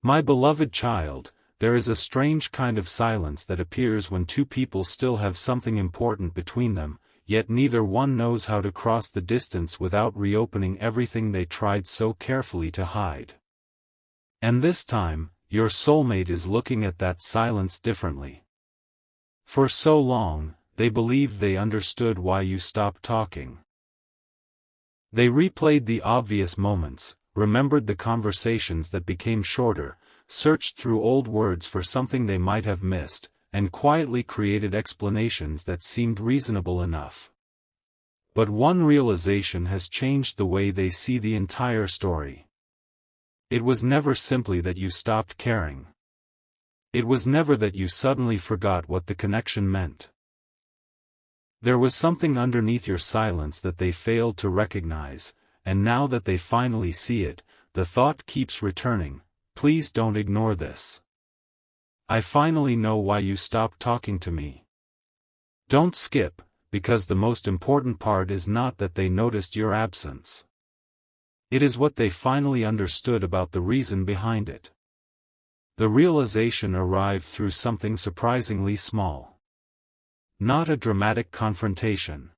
My beloved child, there is a strange kind of silence that appears when two people still have something important between them, yet neither one knows how to cross the distance without reopening everything they tried so carefully to hide. And this time, your soulmate is looking at that silence differently. For so long, they believed they understood why you stopped talking. They replayed the obvious moments, remembered the conversations that became shorter, searched through old words for something they might have missed, and quietly created explanations that seemed reasonable enough. But one realization has changed the way they see the entire story. It was never simply that you stopped caring. It was never that you suddenly forgot what the connection meant. There was something underneath your silence that they failed to recognize, and now that they finally see it, the thought keeps returning, please don't ignore this. I finally know why you stopped talking to me. Don't skip, because the most important part is not that they noticed your absence. It is what they finally understood about the reason behind it. The realization arrived through something surprisingly small. Not a dramatic confrontation.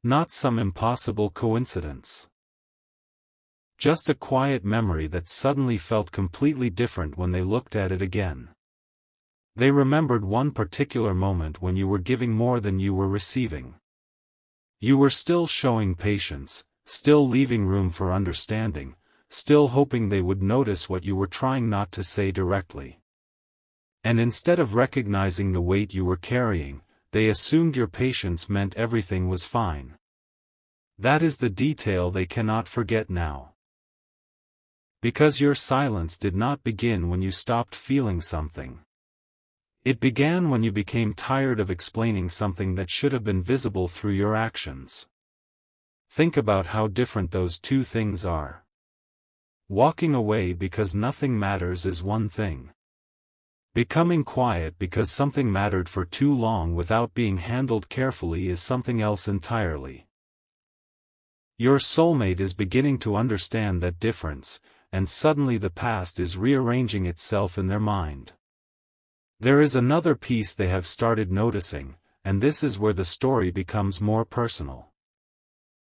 Not some impossible coincidence. Just a quiet memory that suddenly felt completely different when they looked at it again. They remembered one particular moment when you were giving more than you were receiving. You were still showing patience, still leaving room for understanding, still hoping they would notice what you were trying not to say directly. And instead of recognizing the weight you were carrying, they assumed your patience meant everything was fine. That is the detail they cannot forget now. Because your silence did not begin when you stopped feeling something. It began when you became tired of explaining something that should have been visible through your actions. Think about how different those two things are. Walking away because nothing matters is one thing. Becoming quiet because something mattered for too long without being handled carefully is something else entirely. Your soulmate is beginning to understand that difference, and suddenly the past is rearranging itself in their mind. There is another piece they have started noticing, and this is where the story becomes more personal.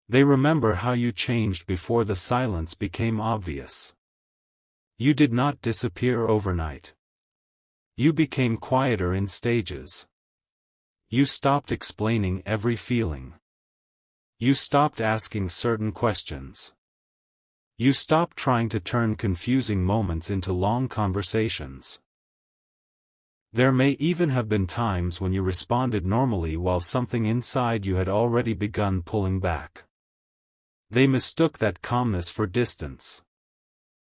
They remember how you changed before the silence became obvious. You did not disappear overnight. You became quieter in stages. You stopped explaining every feeling. You stopped asking certain questions. You stopped trying to turn confusing moments into long conversations. There may even have been times when you responded normally while something inside you had already begun pulling back. They mistook that calmness for distance.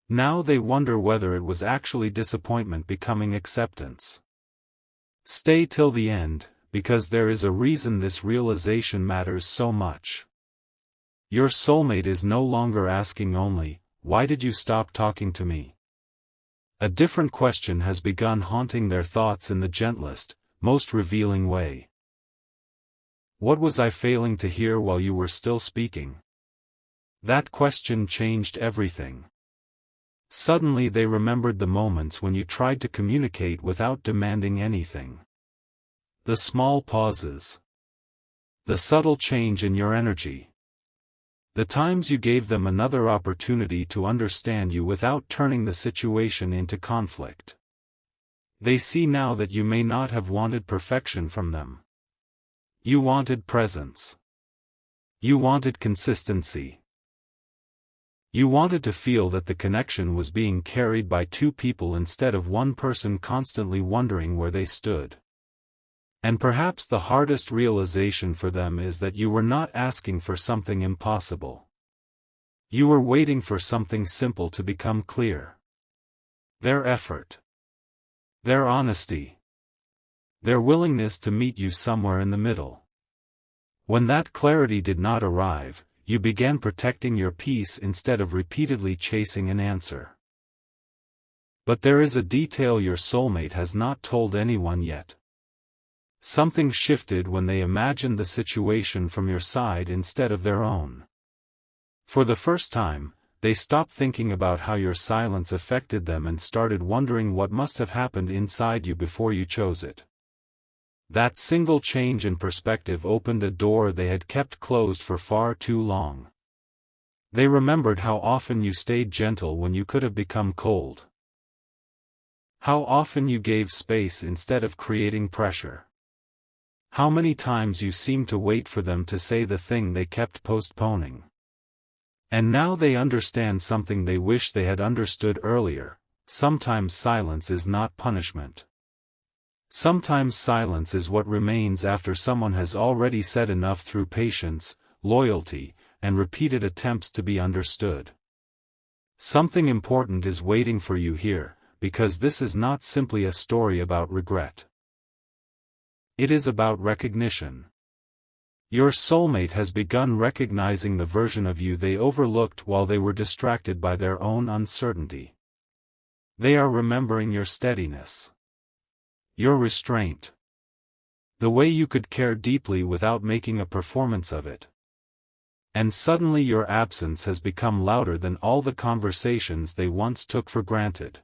Now they wonder whether it was actually disappointment becoming acceptance. Stay till the end, because there is a reason this realization matters so much. Your soulmate is no longer asking only, "Why did you stop talking to me?" A different question has begun haunting their thoughts in the gentlest, most revealing way. What was I failing to hear while you were still speaking? That question changed everything. Suddenly they remembered the moments when you tried to communicate without demanding anything. The small pauses. The subtle change in your energy. The times you gave them another opportunity to understand you without turning the situation into conflict. They see now that you may not have wanted perfection from them. You wanted presence. You wanted consistency. You wanted to feel that the connection was being carried by two people instead of one person constantly wondering where they stood. And perhaps the hardest realization for them is that you were not asking for something impossible. You were waiting for something simple to become clear. Their effort. Their honesty. Their willingness to meet you somewhere in the middle. When that clarity did not arrive, you began protecting your peace instead of repeatedly chasing an answer. But there is a detail your soulmate has not told anyone yet. Something shifted when they imagined the situation from your side instead of their own. For the first time, they stopped thinking about how your silence affected them and started wondering what must have happened inside you before you chose it. That single change in perspective opened a door they had kept closed for far too long. They remembered how often you stayed gentle when you could have become cold. How often you gave space instead of creating pressure. How many times you seemed to wait for them to say the thing they kept postponing. And now they understand something they wish they had understood earlier: sometimes silence is not punishment. Sometimes silence is what remains after someone has already said enough through patience, loyalty, and repeated attempts to be understood. Something important is waiting for you here, because this is not simply a story about regret. It is about recognition. Your soulmate has begun recognizing the version of you they overlooked while they were distracted by their own uncertainty. They are remembering your steadiness. Your restraint. The way you could care deeply without making a performance of it. And suddenly your absence has become louder than all the conversations they once took for granted.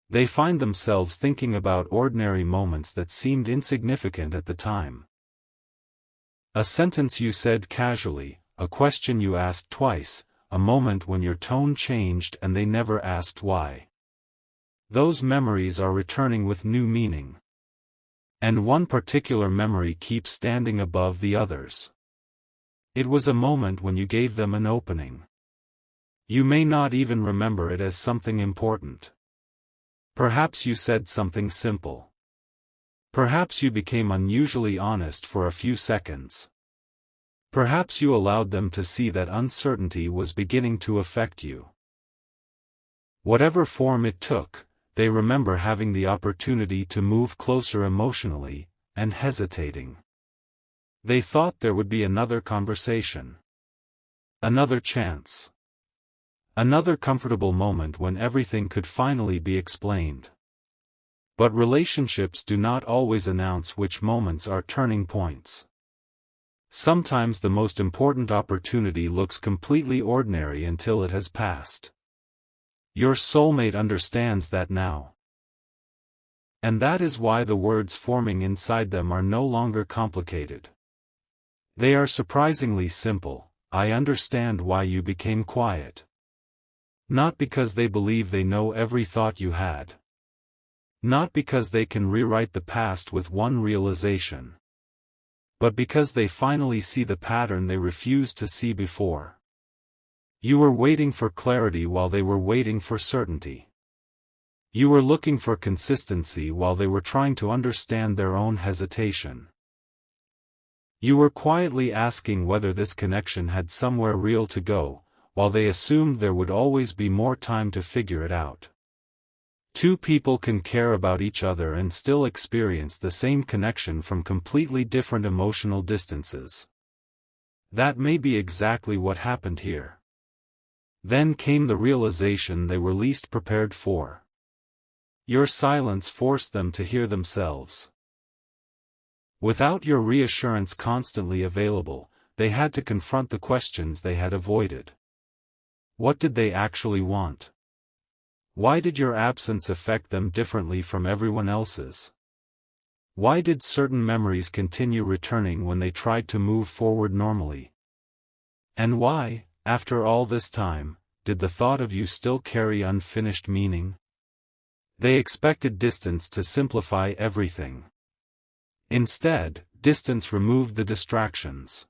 They find themselves thinking about ordinary moments that seemed insignificant at the time. A sentence you said casually, a question you asked twice, a moment when your tone changed and they never asked why. Those memories are returning with new meaning. And one particular memory keeps standing above the others. It was a moment when you gave them an opening. You may not even remember it as something important. Perhaps you said something simple. Perhaps you became unusually honest for a few seconds. Perhaps you allowed them to see that uncertainty was beginning to affect you. Whatever form it took, they remember having the opportunity to move closer emotionally, and hesitating. They thought there would be another conversation. Another chance. Another comfortable moment when everything could finally be explained. But relationships do not always announce which moments are turning points. Sometimes the most important opportunity looks completely ordinary until it has passed. Your soulmate understands that now. And that is why the words forming inside them are no longer complicated. They are surprisingly simple. I understand why you became quiet. Not because they believe they know every thought you had. Not because they can rewrite the past with one realization. But because they finally see the pattern they refused to see before. You were waiting for clarity while they were waiting for certainty. You were looking for consistency while they were trying to understand their own hesitation. You were quietly asking whether this connection had somewhere real to go, while they assumed there would always be more time to figure it out. Two people can care about each other and still experience the same connection from completely different emotional distances. That may be exactly what happened here. Then came the realization they were least prepared for. Your silence forced them to hear themselves. Without your reassurance constantly available, they had to confront the questions they had avoided. What did they actually want? Why did your absence affect them differently from everyone else's? Why did certain memories continue returning when they tried to move forward normally? And why, after all this time, did the thought of you still carry unfinished meaning? They expected distance to simplify everything. Instead, distance removed the distractions.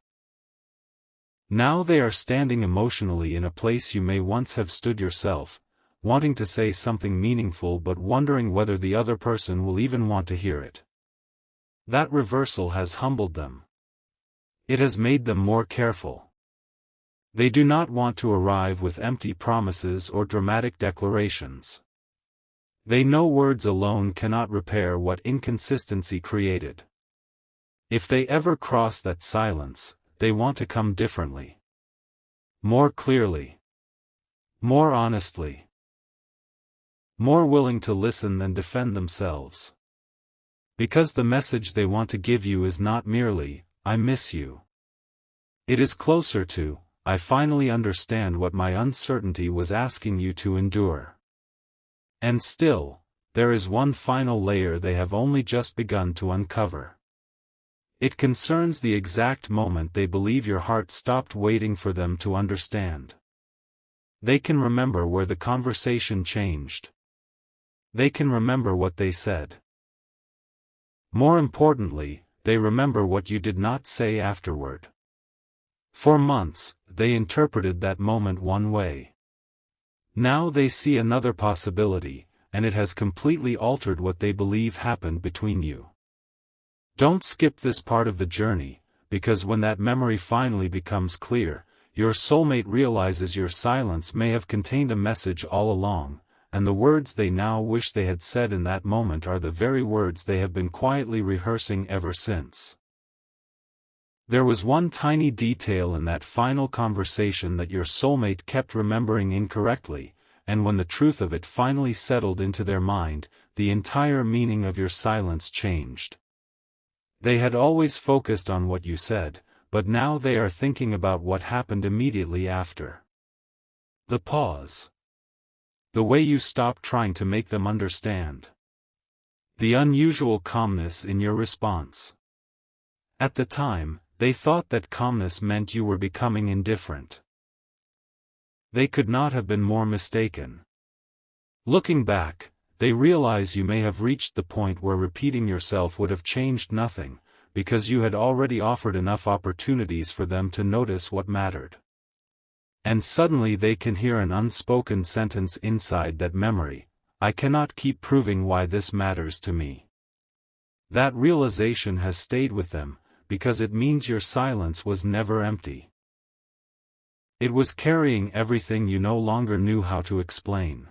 Now they are standing emotionally in a place you may once have stood yourself, wanting to say something meaningful but wondering whether the other person will even want to hear it. That reversal has humbled them. It has made them more careful. They do not want to arrive with empty promises or dramatic declarations. They know words alone cannot repair what inconsistency created. If they ever cross that silence, they want to come differently. More clearly. More honestly. More willing to listen than defend themselves. Because the message they want to give you is not merely, I miss you. It is closer to, I finally understand what my uncertainty was asking you to endure. And still, there is one final layer they have only just begun to uncover. It concerns the exact moment they believe your heart stopped waiting for them to understand. They can remember where the conversation changed. They can remember what they said. More importantly, they remember what you did not say afterward. For months, they interpreted that moment one way. Now they see another possibility, and it has completely altered what they believe happened between you. Don't skip this part of the journey, because when that memory finally becomes clear, your soulmate realizes your silence may have contained a message all along, and the words they now wish they had said in that moment are the very words they have been quietly rehearsing ever since. There was one tiny detail in that final conversation that your soulmate kept remembering incorrectly, and when the truth of it finally settled into their mind, the entire meaning of your silence changed. They had always focused on what you said, but now they are thinking about what happened immediately after. The pause. The way you stopped trying to make them understand. The unusual calmness in your response. At the time, they thought that calmness meant you were becoming indifferent. They could not have been more mistaken. Looking back, they realize you may have reached the point where repeating yourself would have changed nothing, because you had already offered enough opportunities for them to notice what mattered. And suddenly they can hear an unspoken sentence inside that memory: I cannot keep proving why this matters to me. That realization has stayed with them, because it means your silence was never empty. It was carrying everything you no longer knew how to explain.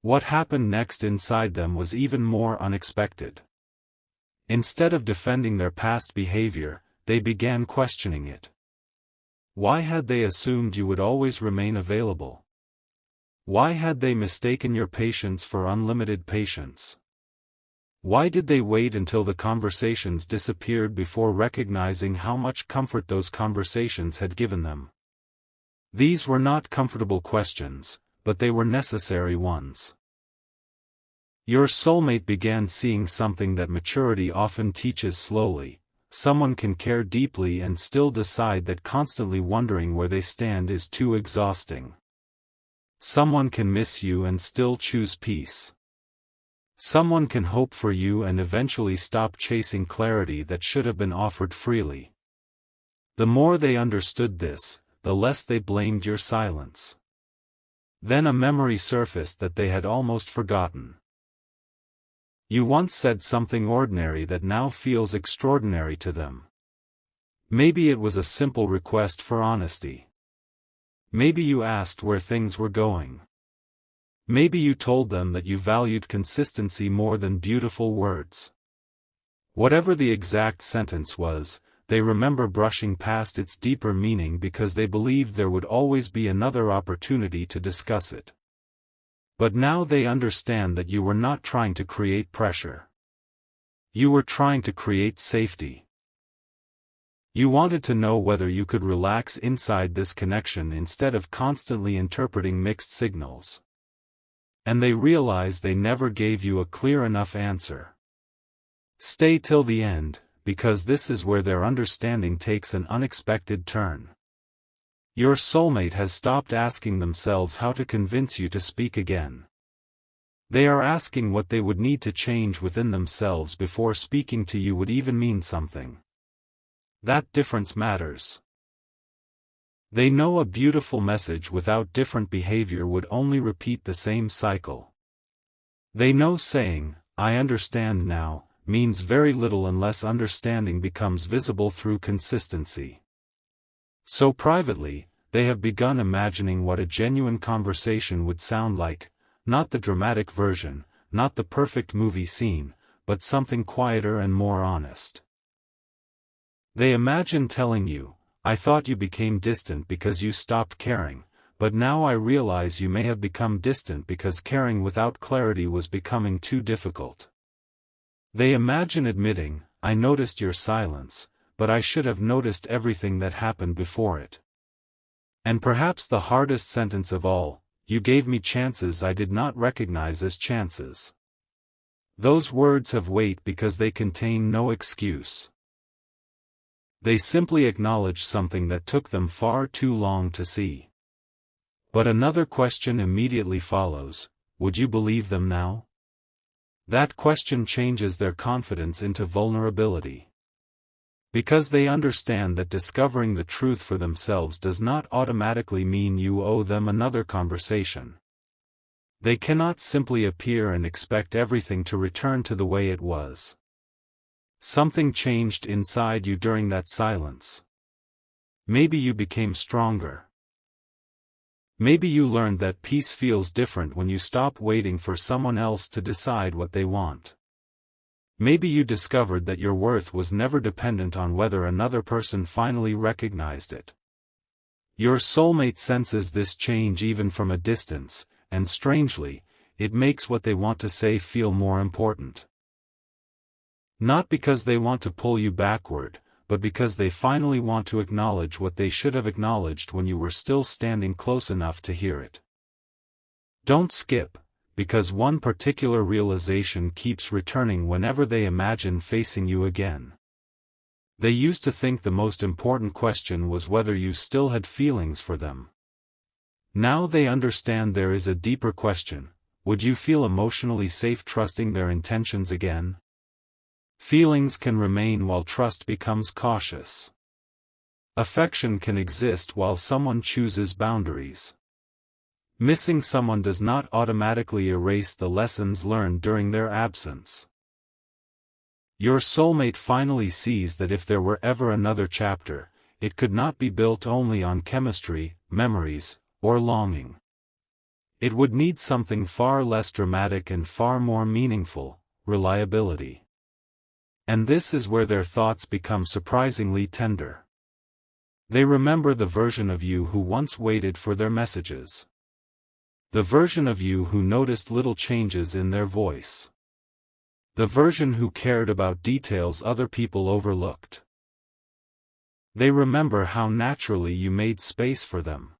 What happened next inside them was even more unexpected. Instead of defending their past behavior, they began questioning it. Why had they assumed you would always remain available? Why had they mistaken your patience for unlimited patience? Why did they wait until the conversations disappeared before recognizing how much comfort those conversations had given them? These were not comfortable questions, but they were necessary ones. Your soulmate began seeing something that maturity often teaches slowly. Someone can care deeply and still decide that constantly wondering where they stand is too exhausting. Someone can miss you and still choose peace. Someone can hope for you and eventually stop chasing clarity that should have been offered freely. The more they understood this, the less they blamed your silence. Then a memory surfaced that they had almost forgotten. You once said something ordinary that now feels extraordinary to them. Maybe it was a simple request for honesty. Maybe you asked where things were going. Maybe you told them that you valued consistency more than beautiful words. Whatever the exact sentence was, they remember brushing past its deeper meaning because they believed there would always be another opportunity to discuss it. But now they understand that you were not trying to create pressure. You were trying to create safety. You wanted to know whether you could relax inside this connection instead of constantly interpreting mixed signals. And they realize they never gave you a clear enough answer. Stay till the end, because this is where their understanding takes an unexpected turn. Your soulmate has stopped asking themselves how to convince you to speak again. They are asking what they would need to change within themselves before speaking to you would even mean something. That difference matters. They know a beautiful message without different behavior would only repeat the same cycle. They know saying, "I understand now," means very little unless understanding becomes visible through consistency. So privately, they have begun imagining what a genuine conversation would sound like, not the dramatic version, not the perfect movie scene, but something quieter and more honest. They imagine telling you, "I thought you became distant because you stopped caring, but now I realize you may have become distant because caring without clarity was becoming too difficult." They imagine admitting, "I noticed your silence, but I should have noticed everything that happened before it." And perhaps the hardest sentence of all, you gave me chances I did not recognize as chances. Those words have weight because they contain no excuse. They simply acknowledge something that took them far too long to see. But another question immediately follows: would you believe them now? That question changes their confidence into vulnerability. Because they understand that discovering the truth for themselves does not automatically mean you owe them another conversation. They cannot simply appear and expect everything to return to the way it was. Something changed inside you during that silence. Maybe you became stronger. Maybe you learned that peace feels different when you stop waiting for someone else to decide what they want. Maybe you discovered that your worth was never dependent on whether another person finally recognized it. Your soulmate senses this change even from a distance, and strangely, it makes what they want to say feel more important. Not because they want to pull you backward, but because they finally want to acknowledge what they should have acknowledged when you were still standing close enough to hear it. Don't skip, because one particular realization keeps returning whenever they imagine facing you again. They used to think the most important question was whether you still had feelings for them. Now they understand there is a deeper question: would you feel emotionally safe trusting their intentions again? Feelings can remain while trust becomes cautious. Affection can exist while someone chooses boundaries. Missing someone does not automatically erase the lessons learned during their absence. Your soulmate finally sees that if there were ever another chapter, it could not be built only on chemistry, memories, or longing. It would need something far less dramatic and far more meaningful: reliability. And this is where their thoughts become surprisingly tender. They remember the version of you who once waited for their messages. The version of you who noticed little changes in their voice. The version who cared about details other people overlooked. They remember how naturally you made space for them.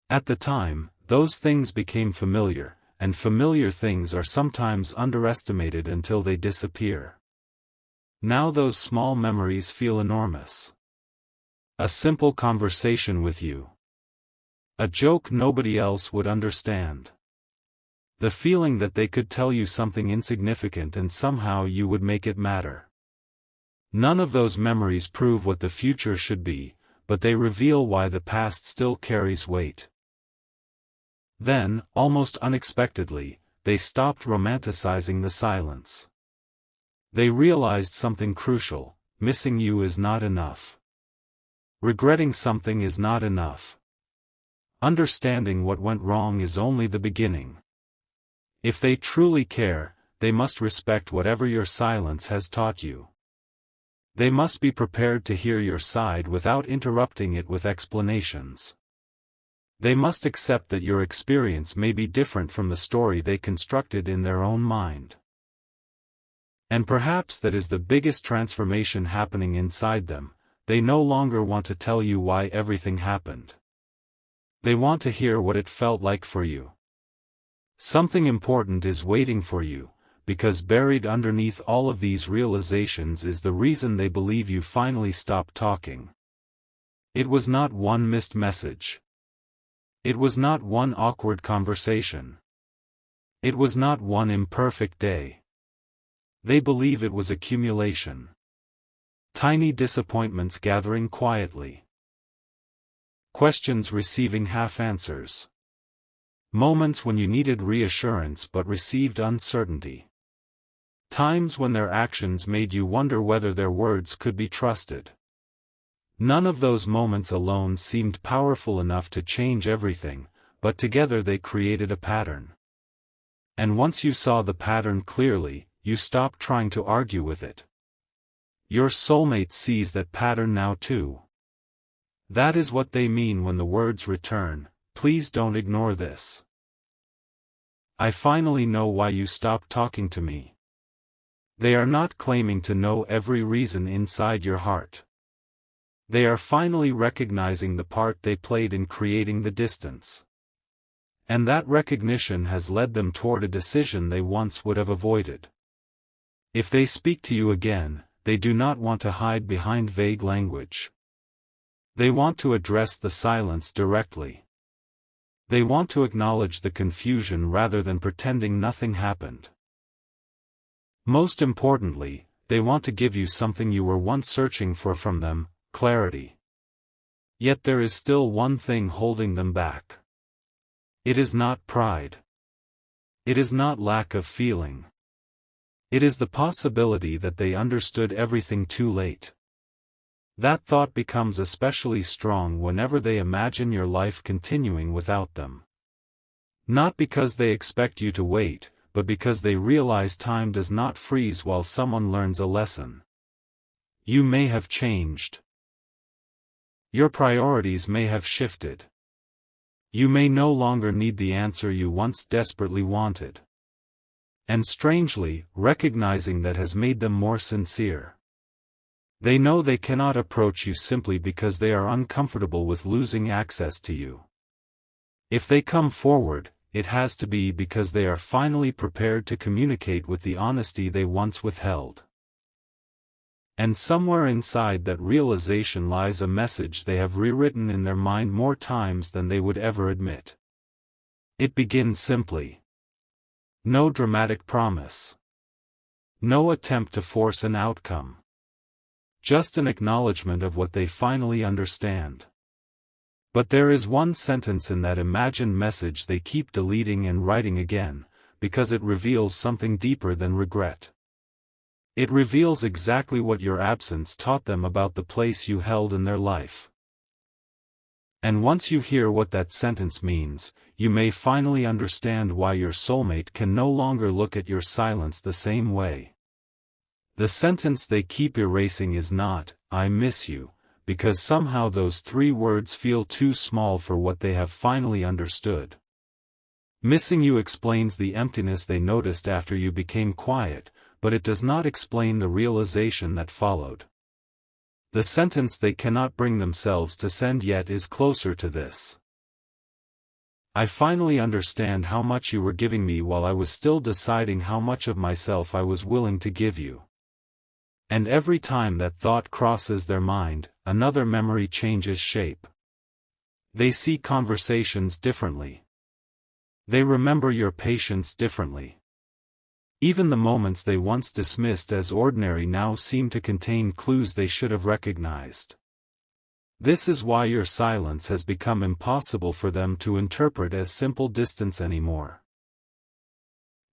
At the time, those things became familiar, and familiar things are sometimes underestimated until they disappear. Now those small memories feel enormous. A simple conversation with you. A joke nobody else would understand. The feeling that they could tell you something insignificant and somehow you would make it matter. None of those memories prove what the future should be, but they reveal why the past still carries weight. Then, almost unexpectedly, they stopped romanticizing the silence. They realized something crucial: missing you is not enough. Regretting something is not enough. Understanding what went wrong is only the beginning. If they truly care, they must respect whatever your silence has taught you. They must be prepared to hear your side without interrupting it with explanations. They must accept that your experience may be different from the story they constructed in their own mind. And perhaps that is the biggest transformation happening inside them: they no longer want to tell you why everything happened. They want to hear what it felt like for you. Something important is waiting for you, because buried underneath all of these realizations is the reason they believe you finally stopped talking. It was not one missed message. It was not one awkward conversation. It was not one imperfect day. They believe it was accumulation. Tiny disappointments gathering quietly. Questions receiving half answers. Moments when you needed reassurance but received uncertainty. Times when their actions made you wonder whether their words could be trusted. None of those moments alone seemed powerful enough to change everything, but together they created a pattern. And once you saw the pattern clearly, you stopped trying to argue with it. Your soulmate sees that pattern now too. That is what they mean when the words return: please don't ignore this. I finally know why you stopped talking to me. They are not claiming to know every reason inside your heart. They are finally recognizing the part they played in creating the distance. And that recognition has led them toward a decision they once would have avoided. If they speak to you again, they do not want to hide behind vague language. They want to address the silence directly. They want to acknowledge the confusion rather than pretending nothing happened. Most importantly, they want to give you something you were once searching for from them: clarity. Yet there is still one thing holding them back. It is not pride. It is not lack of feeling. It is the possibility that they understood everything too late. That thought becomes especially strong whenever they imagine your life continuing without them. Not because they expect you to wait, but because they realize time does not freeze while someone learns a lesson. You may have changed. Your priorities may have shifted. You may no longer need the answer you once desperately wanted. And strangely, recognizing that has made them more sincere. They know they cannot approach you simply because they are uncomfortable with losing access to you. If they come forward, it has to be because they are finally prepared to communicate with the honesty they once withheld. And somewhere inside that realization lies a message they have rewritten in their mind more times than they would ever admit. It begins simply. No dramatic promise. No attempt to force an outcome. Just an acknowledgement of what they finally understand. But there is one sentence in that imagined message they keep deleting and writing again, because it reveals something deeper than regret. It reveals exactly what your absence taught them about the place you held in their life. And once you hear what that sentence means, you may finally understand why your soulmate can no longer look at your silence the same way. The sentence they keep erasing is not, "I miss you," because somehow those 3 words feel too small for what they have finally understood. Missing you explains the emptiness they noticed after you became quiet, but it does not explain the realization that followed. The sentence they cannot bring themselves to send yet is closer to this. I finally understand how much you were giving me while I was still deciding how much of myself I was willing to give you. And every time that thought crosses their mind, another memory changes shape. They see conversations differently. They remember your patience differently. Even the moments they once dismissed as ordinary now seem to contain clues they should have recognized. This is why your silence has become impossible for them to interpret as simple distance anymore.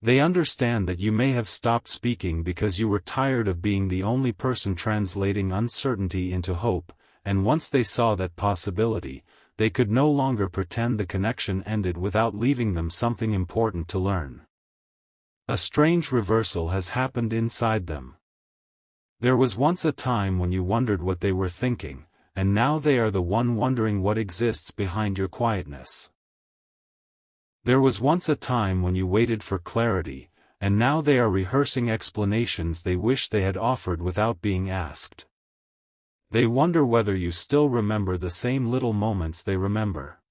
They understand that you may have stopped speaking because you were tired of being the only person translating uncertainty into hope, and once they saw that possibility, they could no longer pretend the connection ended without leaving them something important to learn. A strange reversal has happened inside them. There was once a time when you wondered what they were thinking, and now they are the one wondering what exists behind your quietness. There was once a time when you waited for clarity, and now they are rehearsing explanations they wish they had offered without being asked. They wonder whether you still remember the same little moments they remember.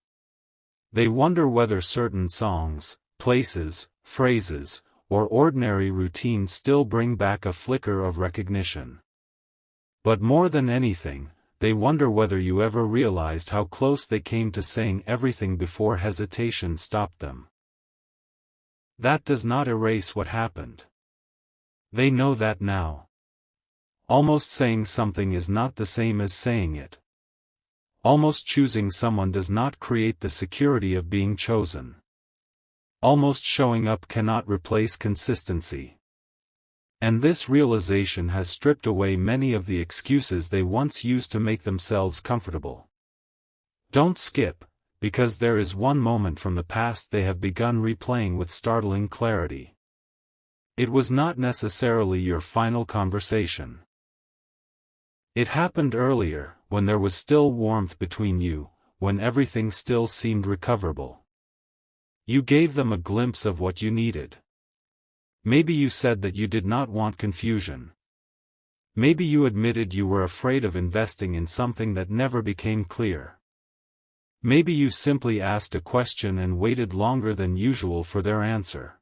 They wonder whether certain songs, places, phrases, or ordinary routines still bring back a flicker of recognition. But more than anything, they wonder whether you ever realized how close they came to saying everything before hesitation stopped them. That does not erase what happened. They know that now. Almost saying something is not the same as saying it. Almost choosing someone does not create the security of being chosen. Almost showing up cannot replace consistency. And this realization has stripped away many of the excuses they once used to make themselves comfortable. Don't skip, because there is one moment from the past they have begun replaying with startling clarity. It was not necessarily your final conversation. It happened earlier, when there was still warmth between you, when everything still seemed recoverable. You gave them a glimpse of what you needed. Maybe you said that you did not want confusion. Maybe you admitted you were afraid of investing in something that never became clear. Maybe you simply asked a question and waited longer than usual for their answer.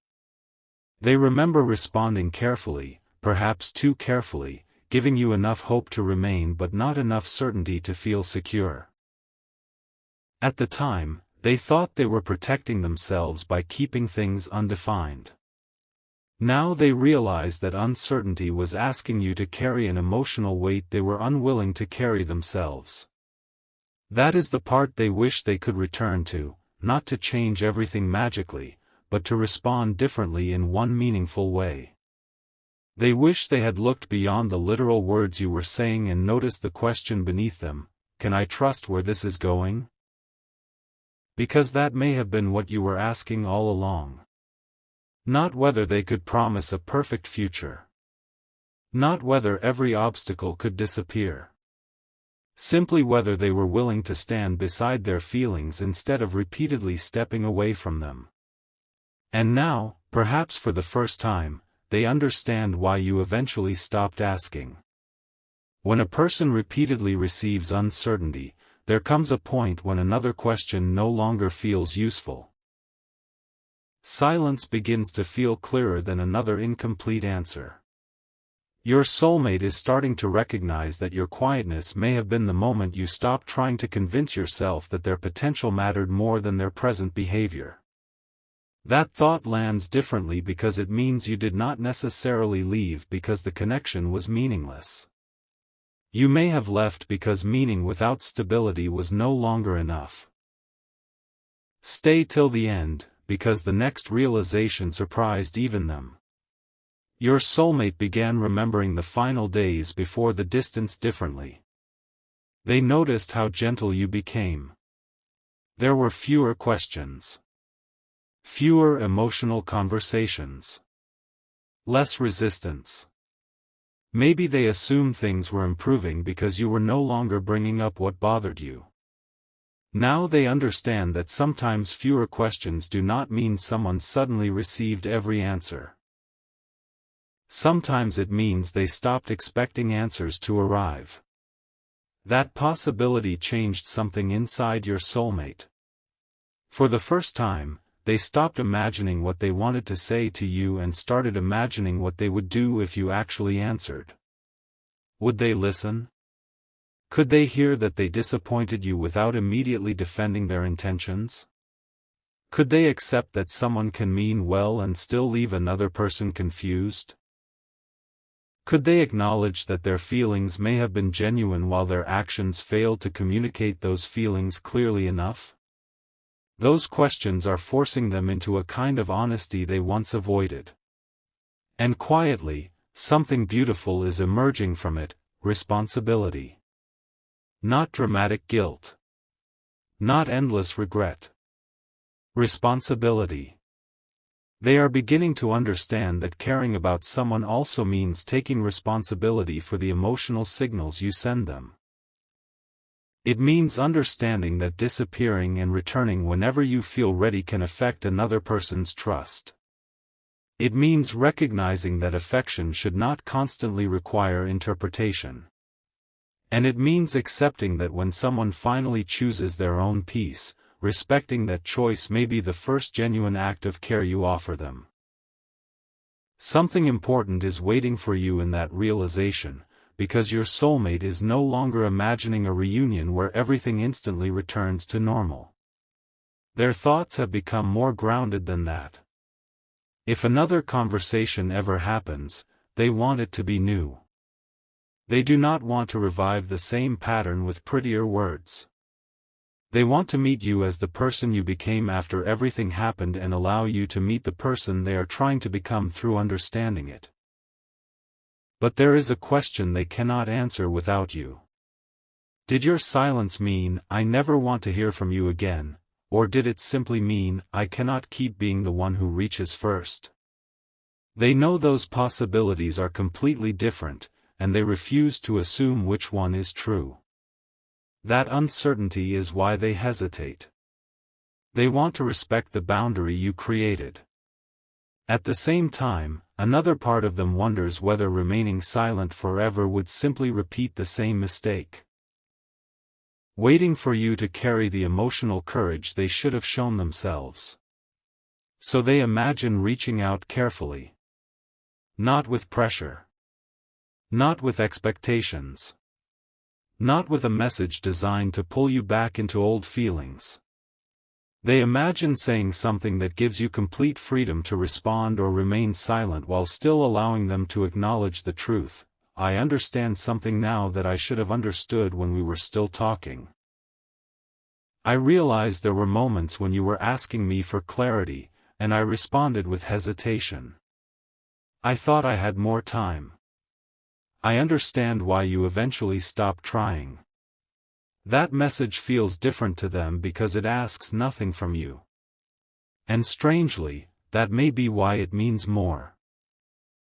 They remember responding carefully, perhaps too carefully, giving you enough hope to remain but not enough certainty to feel secure. At the time, they thought they were protecting themselves by keeping things undefined. Now they realize that uncertainty was asking you to carry an emotional weight they were unwilling to carry themselves. That is the part they wish they could return to, not to change everything magically, but to respond differently in one meaningful way. They wish they had looked beyond the literal words you were saying and noticed the question beneath them: can I trust where this is going? Because that may have been what you were asking all along. Not whether they could promise a perfect future. Not whether every obstacle could disappear. Simply whether they were willing to stand beside their feelings instead of repeatedly stepping away from them. And now, perhaps for the first time, they understand why you eventually stopped asking. When a person repeatedly receives uncertainty, there comes a point when another question no longer feels useful. Silence begins to feel clearer than another incomplete answer. Your soulmate is starting to recognize that your quietness may have been the moment you stopped trying to convince yourself that their potential mattered more than their present behavior. That thought lands differently because it means you did not necessarily leave because the connection was meaningless. You may have left because meaning without stability was no longer enough. Stay till the end, because the next realization surprised even them. Your soulmate began remembering the final days before the distance differently. They noticed how gentle you became. There were fewer questions. Fewer emotional conversations. Less resistance. Maybe they assumed things were improving because you were no longer bringing up what bothered you. Now they understand that sometimes fewer questions do not mean someone suddenly received every answer. Sometimes it means they stopped expecting answers to arrive. That possibility changed something inside your soulmate. For the first time, they stopped imagining what they wanted to say to you and started imagining what they would do if you actually answered. Would they listen? Could they hear that they disappointed you without immediately defending their intentions? Could they accept that someone can mean well and still leave another person confused? Could they acknowledge that their feelings may have been genuine while their actions failed to communicate those feelings clearly enough? Those questions are forcing them into a kind of honesty they once avoided. And quietly, something beautiful is emerging from it: responsibility. Not dramatic guilt. Not endless regret. Responsibility. They are beginning to understand that caring about someone also means taking responsibility for the emotional signals you send them. It means understanding that disappearing and returning whenever you feel ready can affect another person's trust. It means recognizing that affection should not constantly require interpretation. And it means accepting that when someone finally chooses their own peace, respecting that choice may be the first genuine act of care you offer them. Something important is waiting for you in that realization, because your soulmate is no longer imagining a reunion where everything instantly returns to normal. Their thoughts have become more grounded than that. If another conversation ever happens, they want it to be new. They do not want to revive the same pattern with prettier words. They want to meet you as the person you became after everything happened and allow you to meet the person they are trying to become through understanding it. But there is a question they cannot answer without you. Did your silence mean, "I never want to hear from you again," or did it simply mean, "I cannot keep being the one who reaches first"? They know those possibilities are completely different, and they refuse to assume which one is true. That uncertainty is why they hesitate. They want to respect the boundary you created. At the same time, another part of them wonders whether remaining silent forever would simply repeat the same mistake. Waiting for you to carry the emotional courage they should have shown themselves. So they imagine reaching out carefully. Not with pressure. Not with expectations. Not with a message designed to pull you back into old feelings. They imagine saying something that gives you complete freedom to respond or remain silent while still allowing them to acknowledge the truth. I understand something now that I should have understood when we were still talking. I realized there were moments when you were asking me for clarity, and I responded with hesitation. I thought I had more time. I understand why you eventually stopped trying. That message feels different to them because it asks nothing from you. And strangely, that may be why it means more.